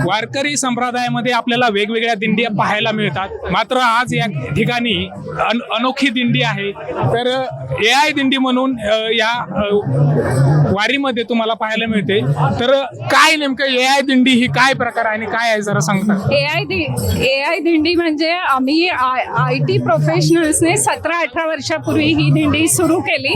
वारकरी संप्रदायामध्ये आपल्याला वेगवेगळ्या दिंडी पाहायला मिळतात, मात्र आज या ठिकाणी अनोखी दिंडी आहे. तर AI दिंडी म्हणून या वारीमध्ये तुम्हाला पाहायला मिळते. तर काय नेमकं AI दिंडी ही काय प्रकार आहे आणि काय आहे जरा सांगता? AI दिंडी म्हणजे आम्ही IT प्रोफेशनल्सने 17-18 वर्षापूर्वी ही दिंडी सुरू केली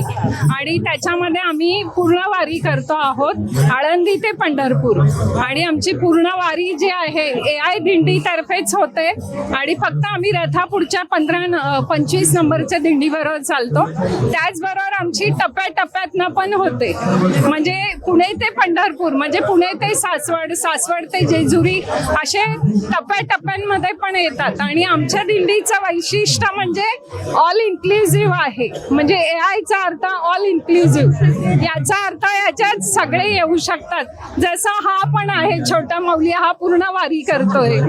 आणि त्याच्यामध्ये आम्ही पूर्ण वारी करतो आहोत, आळंदी ते पंढरपूर. आणि आमची पूर्ण वारी जी आहे AI दिंडी तर्फेच होते आणि फक्त आम्ही रथापुढच्या 15-25 नंबरच्या दिंडीबरोबर चालतो. त्याचबरोबर आमची टप्प्याटप्प्यातनं पण होते, म्हणजे पुणे ते पंढरपूर, म्हणजे पुणे ते सासवड, सासवड ते जेजुरी, असे टप्प्याटप्प्यांमध्ये पण येतात. आणि आमच्या दिंडीचं वैशिष्ट्य म्हणजे ऑल इन्क्लुझिव्ह आहे. म्हणजे AIचा अर्थ ऑल इन्क्लुझिव्ह, याचा अर्थ याच्यात सगळे येऊ शकतात. जसं हा पण आहे छोटा माऊली, हा पूर्ण वारी करतोय.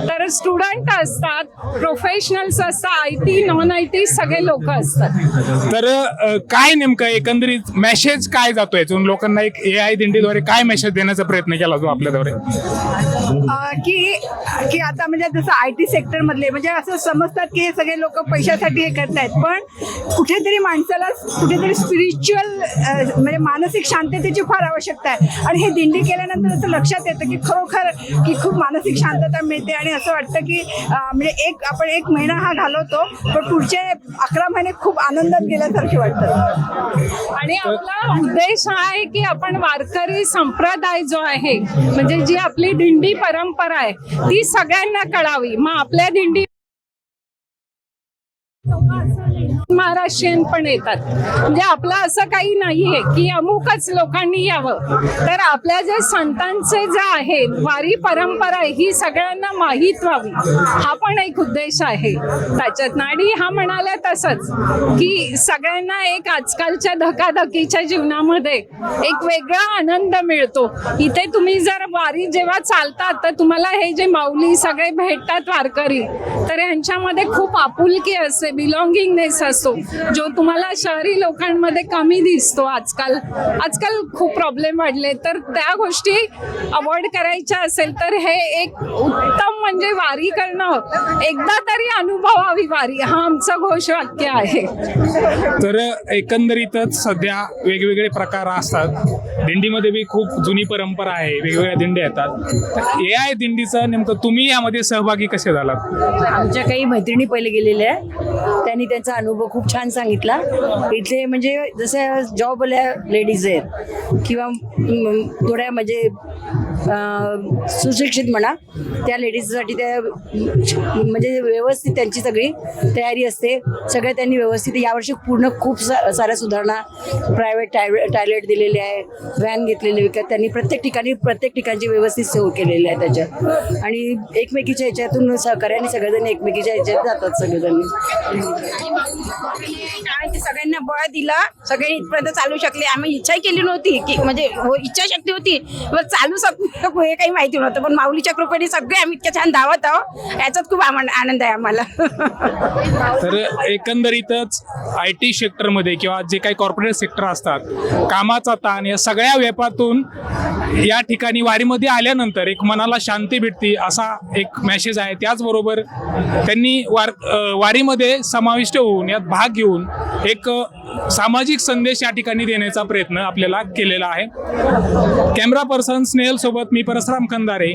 तर स्टुडंट असतात, प्रोफेशनल्स असतात, IT नॉन IT सगळे लोक असतात. तर काय नेमकं एकंदरीत मेसेज काय जातोय यातून लोकांना? एक AI दिंडीद्वारे काय मेसेज देण्याचा प्रयत्न केला जो आपल्याद्वारे? की आता म्हणजे जसं IT सेक्टर मधले म्हणजे असं समजतात की हे सगळे लोक पैशासाठी हे करतायत, पण कुठेतरी माणसाला कुठेतरी स्पिरिच्युअल म्हणजे मानसिक शांततेची फार आवश्यकता आहे. आणि हे दिंडी केल्यानंतर असं लक्षात येतं की खरोखर की खूप मानसिक शांतता मिळते आणि असं वाटतं की म्हणजे आपण एक महिना हा घालवतो, पण पुढचे 11 महिने खूप आनंदात गेल्यासारखे वाटतं. आणि आपला उद्देश हा आहे की आपण वारकरी संप्रदाय जो आहे, म्हणजे जी आपली दिंडी परंपरा आहे ती सगळ्यांना कळावी. मग आपल्या दिंडी महाराष्ट्रीयन पण येतात, म्हणजे आपलं असं काही नाहीये की अमुकच लोकांनी यावं. तर आपल्या जे संतांचे जे आहेत वारी परंपरा ही सगळ्यांना माहीत व्हावी, हा पण एक उद्देश आहे त्याच्यात. आणि हा म्हणाला तसंच की सगळ्यांना एक आजकालच्या धकाधकीच्या जीवनामध्ये एक वेगळा आनंद मिळतो. इथे तुम्ही जर वारी जेव्हा चालतात तर तुम्हाला हे जे माऊली सगळे भेटतात वारकरी, तर यांच्यामध्ये खूप आपुलकी असते, बिलॉंगिंगनेस असतो, जो तुम्हाला शहरी लोकांमध्ये कमी दिसतो. आजकाल खूप प्रॉब्लेम वाढले, तर त्या गोष्टी अवॉइड करायच्या असेल तर हे एक उत्तम म्हणजे वारी करणं, एकदा तरी अनुभवावी वारी, हा आमचं घोषवाक्य आहे. तर एकंदरीतच सध्या वेगवेगळे प्रकार असतात. दिंडीमध्ये बी खूप जुनी परंपरा आहे, वेगवेगळ्या दिंड्या येतात. AI दिंडीचं नेमकं तुम्ही यामध्ये सहभागी कसे झालात? आमच्या काही मैत्रिणी पहिले गेलेल्या, त्यांनी त्यांचा अनुभव खूप छान सांगितला. इथले म्हणजे जसं जॉबवाल्या लेडीज आहेत किंवा थोड्या म्हणजे सुशिक्षित म्हणा, त्या लेडीजसाठी त्या म्हणजे व्यवस्थित त्यांची सगळी तयारी असते. सगळ्या त्यांनी व्यवस्थित यावर्षी पूर्ण खूप साऱ्या सुधारणा, प्रायव्हेट टॉयलेट दिलेले आहे, व्हॅन घेतलेले विकत, त्यांनी प्रत्येक ठिकाणची व्यवस्थित सेव केलेली आहे त्याच्यात. आणि एकमेकीच्या ह्याच्यातून सहकार्याने सगळेजण एकमेकीच्या ह्याच्यात जातात सगळेजण. सगळ्यांना बळ दिला, सगळे इथपर्यंत चालू शकले. आम्ही इच्छाही केली नव्हती की म्हणजे इच्छाशक्ती होती, चालू शकतो हे काही माहिती नव्हतं, पण माऊलीच्या कृपेने सगळे आम्ही इतक्या छान धावत आहोत, याच्यात खूप आनंद आहे आम्हाला. तर एकंदरीतच IT सेक्टरमध्ये किंवा जे काही कॉर्पोरेट सेक्टर असतात, कामाचा ताण या सगळ्या व्यापातून या ठिकाणी वारीमध्ये आल्यानंतर एक मनाला शांती भेटते, असा एक मेसेज आहे. त्याचबरोबर त्यांनी वारीमध्ये समाविष्ट होऊन यात भाग घेऊन एक सामाजिक संदेश या ठिकाणी देण्याचा प्रयत्न आपल्याला केलेला आहे. कॅमेरा पर्सन स्नेहल सोबत मी परसराम खंदारे.